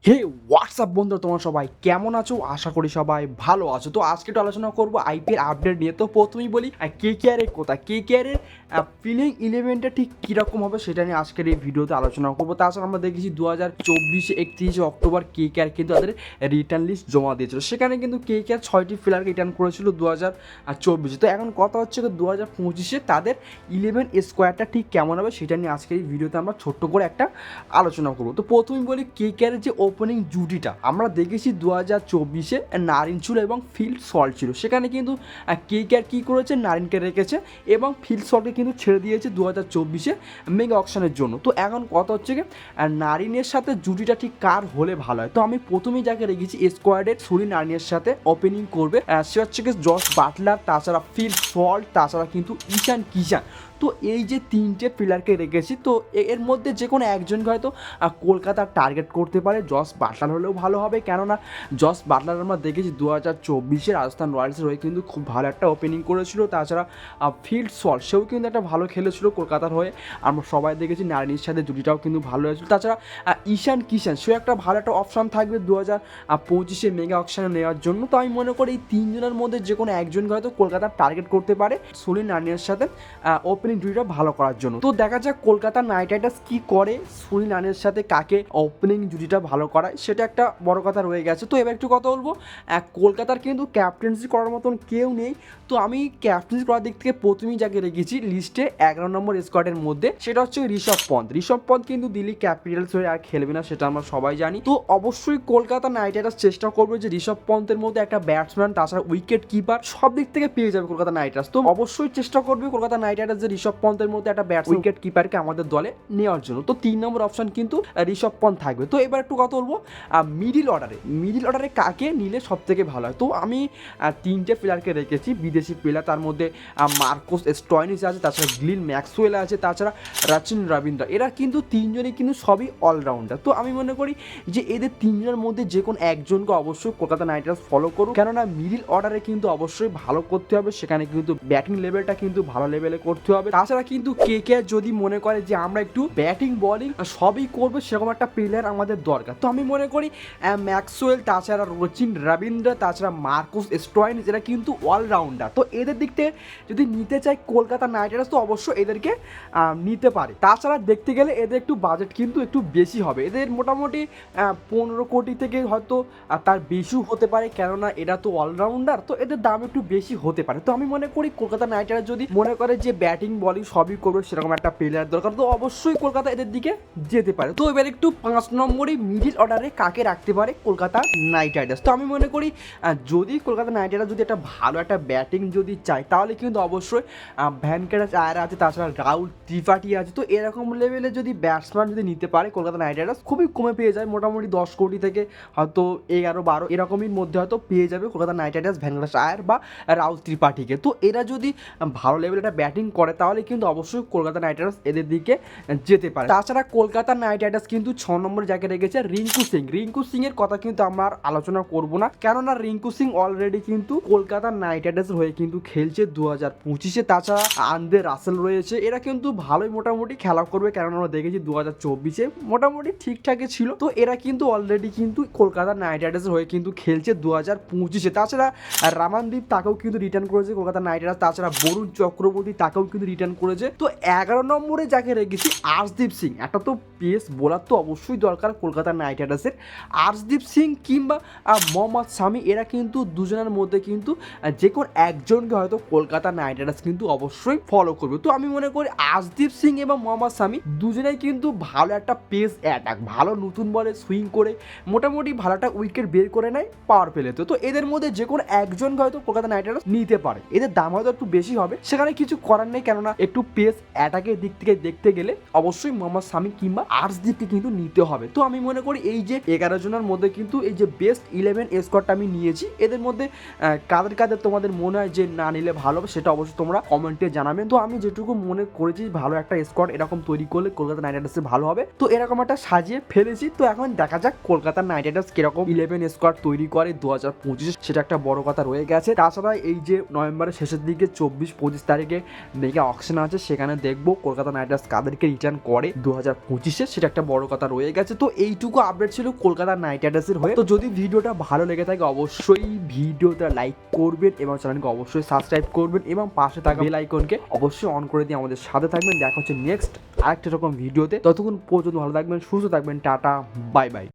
হে WhatsApp বন্ধু, তোমার সবাই কেমন আছো? আশা করি সবাই ভালো আছো। তো আজকে একটু আলোচনা করবো আইপিএল আপডেট নিয়ে। তো প্রথমেই বলি কেকেআরের কথা, কেকেআরের প্লেইং ইলেভেনটা ঠিক কীরকম হবে সেটা নিয়ে আজকের এই ভিডিওতে আলোচনা করবো। তাছাড়া আমরা দেখেছি 2024 31 অক্টোবর কেকেআর কিন্তু তাদের রিটার্ন লিস্ট জমা দিয়েছিল। সেখানে কিন্তু কেকেআর 6টি প্লেয়ারকে রিটার্ন করেছিল 2024। তো এখন কথা হচ্ছে 2025 তাদের 11 স্কোয়াডটা ঠিক কেমন হবে সেটা নিয়ে আজকের এই ভিডিওতে আমরা ছোট্ট করে একটা আলোচনা করবো। তো প্রথমেই বলি কেকেআরের যে ওপেনিং জুটিটা আমরা দেখেছি 2024 নারিন ছিল এবং ফিল্ড সল্ট ছিল। সেখানে কিন্তু কেকেআর কী করেছে, নারিনকে রেখেছে এবং ফিল্ড সল্টকে কিন্তু ছেড়ে দিয়েছে 2024 মেগা অকশনের জন্য। তো এখন কথা হচ্ছে কি নারিনের সাথে জুটিটা ঠিক কার হলে ভালো হয়। তো আমি প্রথমেই যাকে রেখেছি স্কোয়াডের সুরি নারিনের সাথে ওপেনিং করবে সে হচ্ছে কি জস বাটলার, তাছাড়া ফিল্ড সল্ট, তাছাড়া কিন্তু ঈশান কিষান। তো এই যে তিনটে প্লেয়ারকে রেখেছি, তো এর মধ্যে যে কোনো একজনকে হয়তো কলকাতার টার্গেট করতে পারে। জস বাটলার হলেও ভালো হবে, কেননা জস বাটলার আমরা দেখেছি 2024 রাজস্থান রয়্যালসের হয়ে কিন্তু খুব ভালো একটা ওপেনিং করেছিল। তাছাড়া ফিল্ড সল্ট সেও কিন্তু একটা ভালো খেলেছিল কলকাতার হয়ে, আমরা সবাই দেখেছি। নারিনের সাথে জুটিটাও কিন্তু ভালো হয়েছিল। তাছাড়া ঈশান কিষান সেও একটা ভালো একটা অপশান থাকবে 2025 মেগা অকশানে নেওয়ার জন্য। তো আমি মনে করি এই তিনজনের মধ্যে যে কোনো একজনকে হয়তো কলকাতার টার্গেট করতে পারে সুনীল নারিনের সাথে ওপেনিং জুটিটা ভালো করার জন্য। তো দেখা যাক কলকাতা নাইট রাইডার্স কী করে, সুনীল নারিনের সাথে কাকে ওপেনিং জুটিটা ভালো করায়, সেটা একটা বড় কথা রয়ে গেছে। তো এবার একটু কথা বলবো, কলকাতার কিন্তু ক্যাপ্টেন্সি করার মতন কেউ নেই। তো আমি ক্যাপ্টেন্সি করার দিক থেকে প্রথমেই যাকে রেখেছি লিস্টে 11 নম্বর স্কোয়াডের মধ্যে, সেটা হচ্ছে ঋষভ পন্থ। ঋষভ পন্থ কিন্তু দিল্লি ক্যাপিটালস হয়ে আর খেলবে না, সেটা আমরা সবাই জানি। তো অবশ্যই কলকাতা নাইট রাইডার্স চেষ্টা করবে যে ঋষভ পন্থের মধ্যে একটা ব্যাটসম্যান, তাছাড়া উইকেট কিপার সব দিক থেকে পেয়ে যাবে কলকাতা নাইট রাইডার্স। তো অবশ্যই চেষ্টা করবে কলকাতা নাইট রাইডার্স যে ঋষভ পন্থের মধ্যে একটা ব্যাটসম্যান, উইকেট কিপারকে আমাদের দলে নেওয়ার জন্য। তো 3 নম্বর অপশন কিন্তু ঋষভ পন্থ থাকবে। তো এবার একটু কথা বলবো মিডিল অর্ডারে কাকে নিলে সব থেকে ভালো হয়। তো আমি 3টে প্লেয়ারকে রেখেছি বিদেশি প্লেয়ার, তার মধ্যে মার্কোস স্টয়নিস আছে, তাছাড়া গ্লিন ম্যাক্সওয়েল আছে, তাছাড়া রাচিন রবীন্দ্র। এরা কিন্তু তিনজনই কিন্তু সবই অলরাউন্ডার। তো আমি মনে করি যে এদের তিনজনের মধ্যে যে কোনো একজনকে অবশ্যই কলকাতা নাইট রাইডার্স ফলো করুক, কেননা মিডিল অর্ডারে কিন্তু অবশ্যই ভালো করতে হবে। সেখানে কিন্তু ব্যাটিং লেভেলটা কিন্তু ভালো লেভেলে করতে হবে। তাছাড়া কিন্তু কেকেআর যদি মনে করে যে আমরা একটু ব্যাটিং বলিং সবই করবো, সেরকম একটা প্লেয়ার আমাদের দরকার। তো আমি মনে করি ম্যাক্সওয়েল, তাছাড়া রচিন রবীন্দ্র, তাছাড়া মার্কোস স্টয়নিস, এরা কিন্তু অলরাউন্ডার। তো এদের দিক থেকে যদি নিতে চাই কলকাতা নাইট রাইডার্স, তো অবশ্যই এদেরকে নিতে পারে। তাছাড়া দেখতে গেলে এদের একটু বাজেট কিন্তু একটু বেশি হবে, এদের মোটামুটি 15 কোটি থেকে হয়তো তার বেশিও হতে পারে, কেননা এরা তো অলরাউন্ডার। তো এদের দাম একটু বেশি হতে পারে। তো আমি মনে করি কলকাতা নাইট রাইডার্স যদি মনে করে যে ব্যাটিং বলিং সবই করবে, সেরকম একটা প্লেয়ার দরকার, তো অবশ্যই কলকাতা এদের দিকে যেতে পারে। তো এবার একটু 5 নম্বরই মিডিল অর্ডারে কাকে রাখতে পারে কলকাতা নাইট রাইডার্স। তো আমি মনে করি যদি কলকাতা নাইট রাইডার্স যদি একটা ভালো একটা ব্যাটিং যদি চায়, তাহলে কিন্তু অবশ্যই ভ্যানকাটাস আয়ার আছে, তাছাড়া রাহুল ত্রিপাঠী আছে। তো এরকম লেভেলে যদি ব্যাটসম্যান যদি নিতে পারে কলকাতা নাইট রাইডার্স, খুবই কমে পেয়ে যায়, মোটামুটি 10 কোটি থেকে হয়তো 11-12 এরকমই মধ্যে হয়তো পেয়ে যাবে কলকাতা নাইট রাইডার্স ভ্যানকাটাস আয়ার বা রাহুল ত্রিপাঠীকে। তো এরা যদি ভালো লেভেলে একটা ব্যাটিং করে, তাহলে কিন্তু অবশ্যই কলকাতা নাইট রাইডার্স এদের দিকে যেতে পারে। তাছাড়া কলকাতা নাইট রাইডার্স কিন্তু 6 নম্বর জায়গায় রেখেছে রিঙ্কু সিং এর কথা কিন্তু আমরা আর আলোচনা করবো না, কেননা রিঙ্কু সিং অলরেডি কিন্তু কলকাতা নাইট রাইডার্স হয়ে কিন্তু খেলছে 2025। তাছাড়া আন্দ্রে রাসেল রয়েছে, এরা কিন্তু ভালোই মোটামুটি খেলা করবে, কেননা আমরা দেখেছি 2024 মোটামুটি ঠিকঠাকই ছিল। তো এরা কিন্তু অলরেডি কিন্তু কলকাতা নাইট রাইডার্স হয়ে কিন্তু খেলছে 2025। তাছাড়া রামানদীপ তাকেও কিন্তু রিটার্ন করেছে কলকাতা নাইট রাইডার্স, তাছাড়া বরুণ চক্রবর্তী তাকেও কিন্তু রিটার্ন করেছে। তো 11 নম্বরে যাকে রেখেছি আর্শদীপ সিং, একটা তো পেস বোলার তো অবশ্যই দরকার কলকাতা নাইট রাইডার্সের। আর্শদীপ সিং কিংবা মোহাম্মদ শামি, এরা কিন্তু দুজনের মধ্যে কিন্তু যে কোনো একজনকে হয়তো কলকাতা নাইট রাইডার্স কিন্তু অবশ্যই ফলো করবে। তো আমি মনে করি আর্শদীপ সিং এবং মোহাম্মদ শামি দুজনেই কিন্তু ভালো একটা পেস অ্যাটাক, ভালো নতুন বলে সুইং করে মোটামুটি ভালো একটা উইকেট বের করে নেয় পাওয়ার প্লেতে। তো এদের মধ্যে যে কোনো একজনকে হয়তো কলকাতা নাইট রাইডার্স নিতে পারে। এদের দাম হয়তো একটু বেশি হবে, সেখানে কিছু করার নেই, কেননা একটু পেস অ্যাটাকের দিক থেকে দেখতে গেলে অবশ্যই মোহাম্মদ শামি কিংবা আর্শদীপকে কিন্তু নিতে হবে। তো আমি মনে করি এই যে 11 জনের মধ্যে কিন্তু এই যে বেস্ট 11 স্কোয়াডটা আমি নিয়েছি, এদের মধ্যে কাদের কাদের তোমাদের মনে হয় যে না নিলে ভালো হবে, সেটা অবশ্যই তোমরা কমেন্টে জানাবেন। তো আমি যেটুকু মনে করেছি ভালো একটা স্কোয়াড এরকম তৈরি করলে কলকাতা নাইট রাইডার্সে ভালো হবে, তো এরকম একটা সাজিয়ে ফেলেছি। তো এখন দেখা যাক কলকাতা নাইট রাইডার্স কিরকম 11 স্কোয়াড তৈরি করে 2025, সেটা একটা বড় কথা রয়ে গেছে। তাছাড়া এই যে নভেম্বরের শেষের দিকে 24-25 তারিখে মেগা অকশন আছে, সেখানে দেখবো কলকাতা নাইট রাইডার্স কাদেরকে রিটার্ন করে 2025-এ, সেটা একটা বড় কথা রয়ে গেছে। তো এইটুকু আপডেট ছিল কলকাতা নাইট রাইডার্সের হয়ে। তো যদি ভিডিওটা ভালো লেগে থাকে অবশ্যই ভিডিওটা লাইক করবেন এবং চ্যানেলকে অবশ্যই সাবস্ক্রাইব করবেন এবং পাশে থাকা বেল আইকনকে অবশ্যই অন করে দিয়ে আমাদের সাথে থাকবেন। দেখা হচ্ছে নেক্সট আরেকটা রকম ভিডিওতে। ততক্ষণ পর্যন্ত ভালো থাকবেন, সুস্থ থাকবেন, টাটা, বাই বাই।